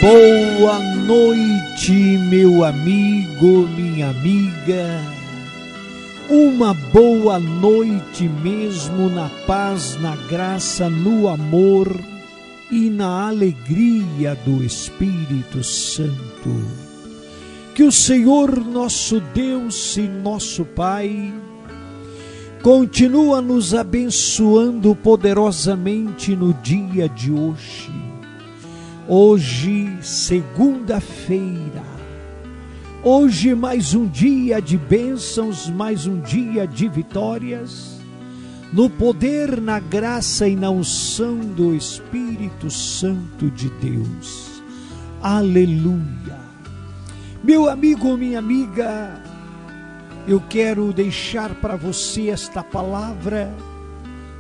Boa noite, meu amigo, minha amiga. Uma boa noite mesmo na paz, na graça, no amor e na alegria do Espírito Santo. Que o Senhor, nosso Deus e nosso Pai, continua nos abençoando poderosamente no dia de hoje. Hoje, segunda-feira, hoje mais um dia de bênçãos, mais um dia de vitórias, no poder, na graça e na unção do Espírito Santo de Deus. Aleluia! Meu amigo, minha amiga, eu quero deixar para você esta palavra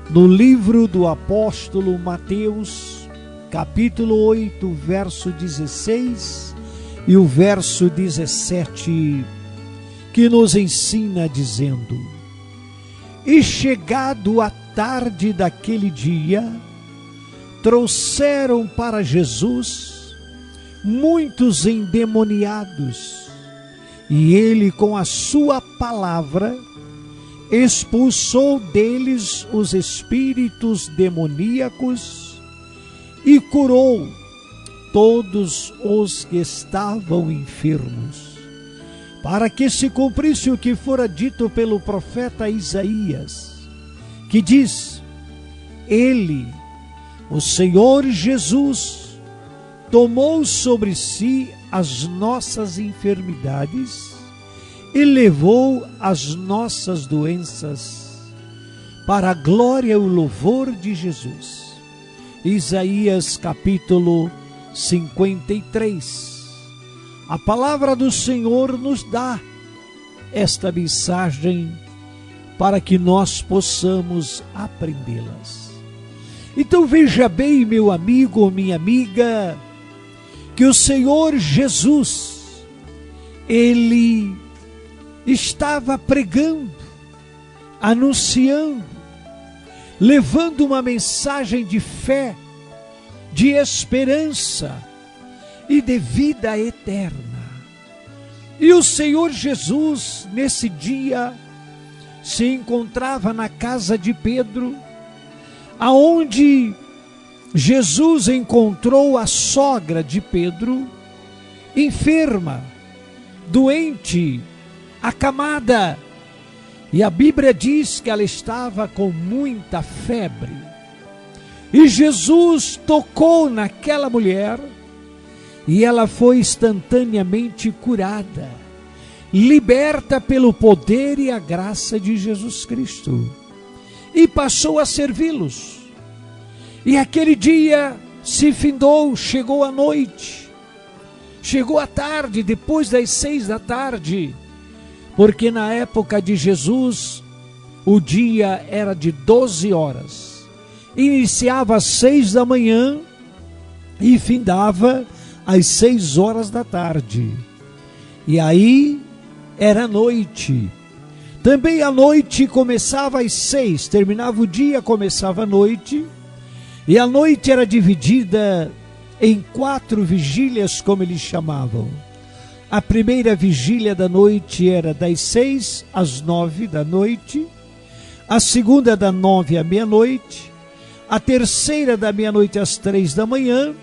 no livro do apóstolo Mateus, capítulo 8, verso 16 e o verso 17, que nos ensina dizendo: E chegado a tarde daquele dia, trouxeram para Jesus muitos endemoniados, e ele com a sua palavra expulsou deles os espíritos demoníacos e curou todos os que estavam enfermos, para que se cumprisse o que fora dito pelo profeta Isaías, que diz: Ele, o Senhor Jesus, tomou sobre si as nossas enfermidades e levou as nossas doenças, para a glória e o louvor de Jesus. Isaías capítulo 53. A palavra do Senhor nos dá esta mensagem para que nós possamos aprendê-las. Então veja bem, meu amigo, minha amiga, que o Senhor Jesus, Ele estava pregando, anunciando, levando uma mensagem de fé, de esperança e de vida eterna. E o Senhor Jesus, nesse dia, se encontrava na casa de Pedro, aonde Jesus encontrou a sogra de Pedro, enferma, doente, acamada, e a Bíblia diz que ela estava com muita febre. E Jesus tocou naquela mulher e ela foi instantaneamente curada, liberta pelo poder e a graça de Jesus Cristo, e passou a servi-los. E aquele dia se findou, chegou a noite, chegou a tarde, depois das 6 da tarde, porque na época de Jesus o dia era de 12 horas, iniciava às 6 da manhã e findava às 6 horas da tarde, e aí era noite. Também a noite começava às 6, terminava o dia, começava a noite, e a noite era dividida em 4 vigílias, como eles chamavam. A primeira vigília da noite era das 6 às 9 da noite, a segunda da 9 à meia-noite, a terceira da meia-noite às 3 da manhã,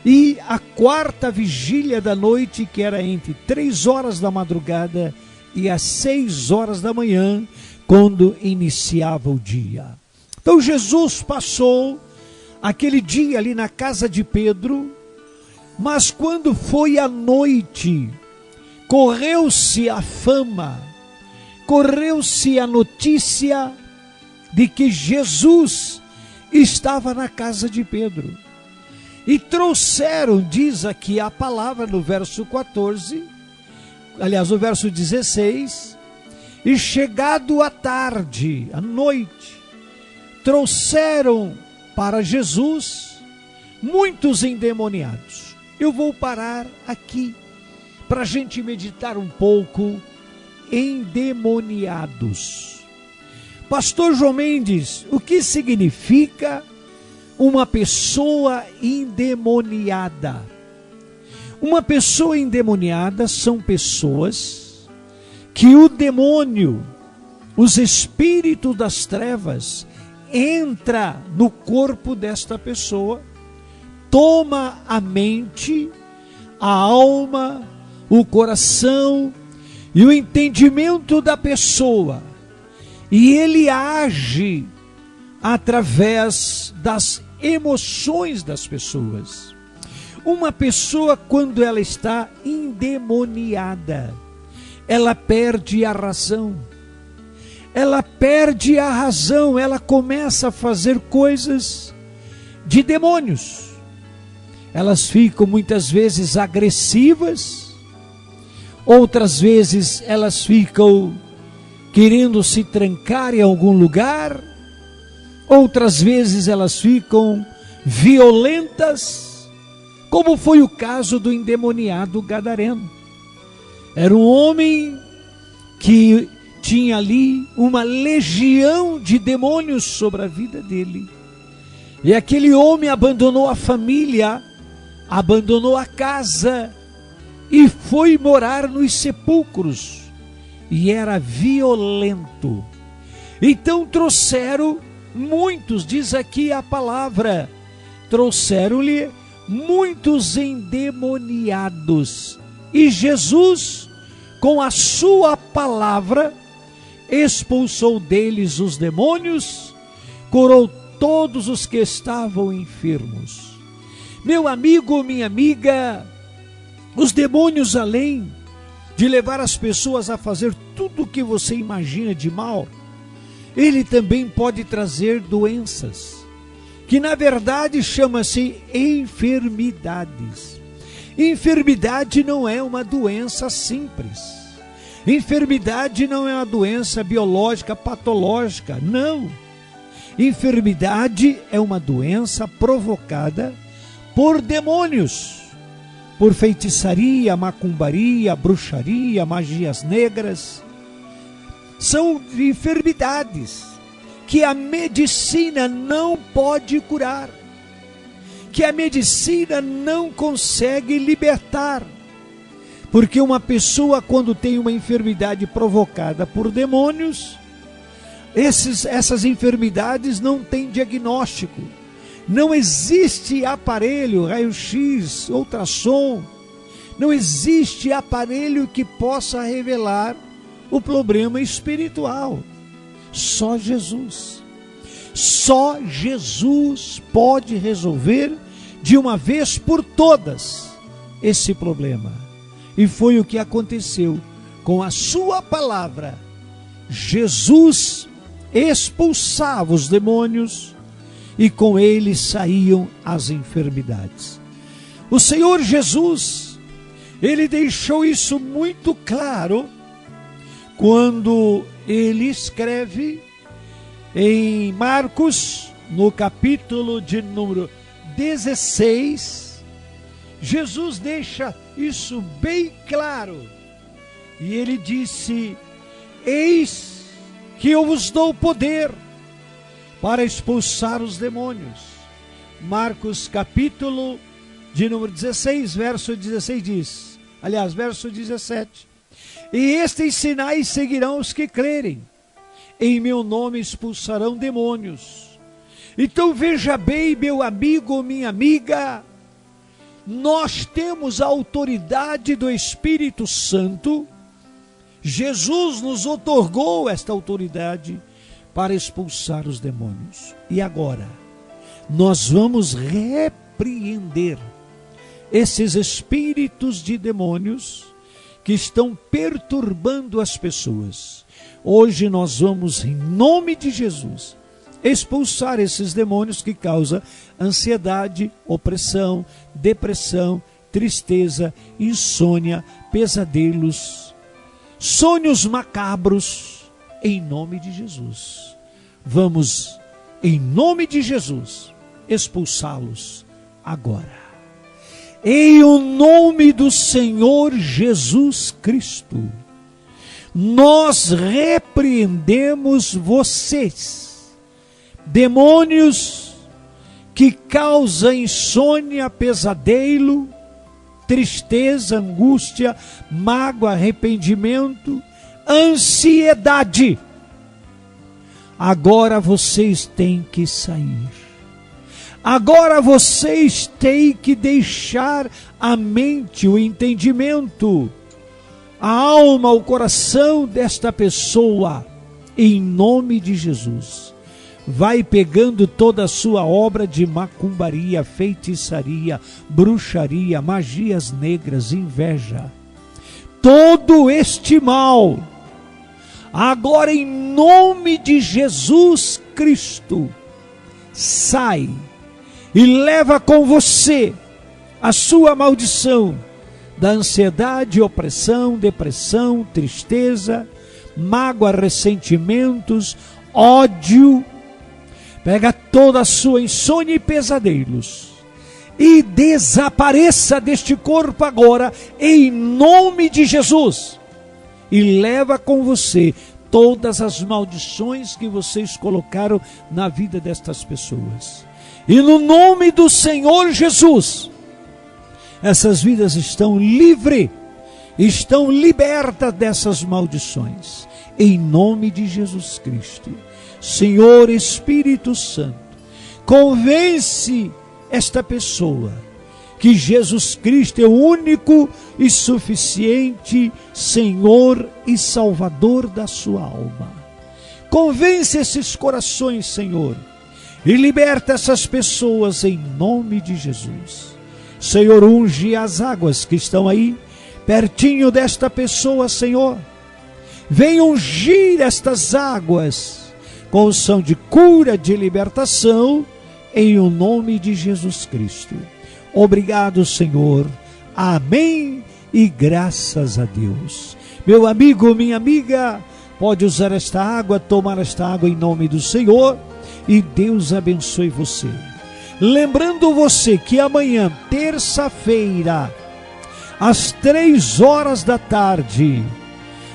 e a quarta vigília da noite, que era entre 3 horas da madrugada e às 6 horas da manhã, quando iniciava o dia. Então Jesus passou aquele dia ali na casa de Pedro, mas quando foi à noite, correu-se a fama, correu-se a notícia de que Jesus estava na casa de Pedro. E trouxeram, diz aqui a palavra no verso 14, aliás, no verso 16, e chegado a tarde, à noite, trouxeram para Jesus muitos endemoniados. Eu vou parar aqui para a gente meditar um pouco. Endemoniados. Pastor João Mendes, o que significa uma pessoa endemoniada? Uma pessoa endemoniada são pessoas que o demônio, os espíritos das trevas, entra no corpo desta pessoa, toma a mente, a alma, o coração e o entendimento da pessoa, e ele age através das emoções das pessoas. Uma pessoa, quando ela está endemoniada, ela perde a razão. Ela perde a razão, ela começa a fazer coisas de demônios. Elas ficam muitas vezes agressivas, outras vezes elas ficam querendo se trancar em algum lugar, outras vezes elas ficam violentas, como foi o caso do endemoniado gadareno. Era um homem que tinha ali uma legião de demônios sobre a vida dele. E aquele homem abandonou a família, abandonou a casa e foi morar nos sepulcros. E era violento. Então trouxeram muitos, diz aqui a palavra, trouxeram-lhe muitos endemoniados. E Jesus, com a sua palavra, expulsou deles os demônios, curou todos os que estavam enfermos. Meu amigo, minha amiga, os demônios, além de levar as pessoas a fazer tudo o que você imagina de mal, ele também pode trazer doenças, que na verdade chama-se enfermidades. Enfermidade não é uma doença simples. Enfermidade não é uma doença biológica, patológica, não. Enfermidade é uma doença provocada por demônios, por feitiçaria, macumbaria, bruxaria, magias negras. São enfermidades que a medicina não pode curar, que a medicina não consegue libertar. Porque uma pessoa, quando tem uma enfermidade provocada por demônios, essas enfermidades não têm diagnóstico. Não existe aparelho, raio-x, ultrassom, não existe aparelho que possa revelar o problema espiritual. Só Jesus. Só Jesus pode resolver de uma vez por todas esse problema. E foi o que aconteceu. Com a sua palavra, Jesus expulsava os demônios e com ele saíam as enfermidades. O Senhor Jesus, ele deixou isso muito claro quando ele escreve em Marcos, no capítulo de número 16, Jesus deixa isso bem claro. E ele disse: eis que eu vos dou poder para expulsar os demônios. Marcos capítulo de número 16, verso 16 diz, aliás, verso 17: e estes sinais seguirão os que crerem, em meu nome expulsarão demônios. Então veja bem, meu amigo, minha amiga, nós temos a autoridade do Espírito Santo. Jesus nos outorgou esta autoridade para expulsar os demônios. E agora, nós vamos repreender esses espíritos de demônios que estão perturbando as pessoas. Hoje nós vamos, em nome de Jesus, expulsar esses demônios que causam ansiedade, opressão, depressão, tristeza, insônia, pesadelos, sonhos macabros, em nome de Jesus. Vamos, em nome de Jesus, expulsá-los agora. Em o nome do Senhor Jesus Cristo, nós repreendemos vocês, demônios que causam insônia, pesadelo, tristeza, angústia, mágoa, arrependimento, ansiedade. Agora vocês têm que sair. Agora vocês têm que deixar a mente, o entendimento, a alma, o coração desta pessoa, em nome de Jesus. Vai pegando toda a sua obra de macumbaria, feitiçaria, bruxaria, magias negras, inveja. Todo este mal, agora em nome de Jesus Cristo, sai e leva com você a sua maldição da ansiedade, opressão, depressão, tristeza, mágoa, ressentimentos, ódio. Pega toda a sua insônia e pesadelos e desapareça deste corpo agora, em nome de Jesus. E leva com você todas as maldições que vocês colocaram na vida destas pessoas. E no nome do Senhor Jesus, essas vidas estão livres, estão libertas dessas maldições. Em nome de Jesus Cristo. Senhor Espírito Santo, convence esta pessoa que Jesus Cristo é o único e suficiente Senhor e Salvador da sua alma. Convence esses corações, Senhor, e liberta essas pessoas em nome de Jesus. Senhor, unge as águas que estão aí, pertinho desta pessoa, Senhor. Vem ungir estas águas com unção de cura, de libertação, em o nome de Jesus Cristo. Obrigado, Senhor. Amém e graças a Deus. Meu amigo, minha amiga, pode usar esta água, tomar esta água em nome do Senhor, e Deus abençoe você. Lembrando você que amanhã, terça-feira, às 3 da tarde,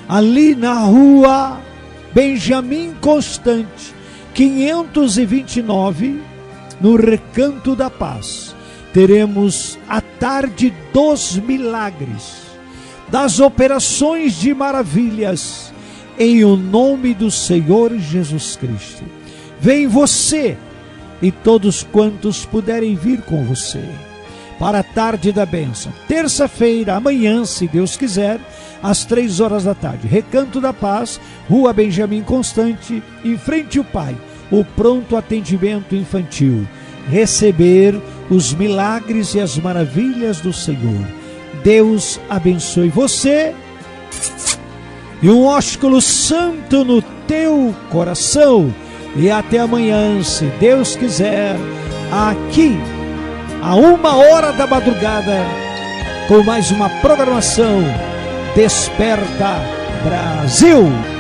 ali na rua Benjamin Constante, 529, no Recanto da Paz, teremos a tarde dos milagres, das operações de maravilhas, em o nome do Senhor Jesus Cristo. Vem você e todos quantos puderem vir com você para a tarde da bênção. Terça-feira, amanhã, se Deus quiser, às 3 da tarde, Recanto da Paz, Rua Benjamin Constante, em frente ao Pai, o pronto atendimento infantil. Receber os milagres e as maravilhas do Senhor. Deus abençoe você e um ósculo santo no teu coração. E até amanhã, se Deus quiser, aqui, a 1 da madrugada, com mais uma programação Desperta Brasil.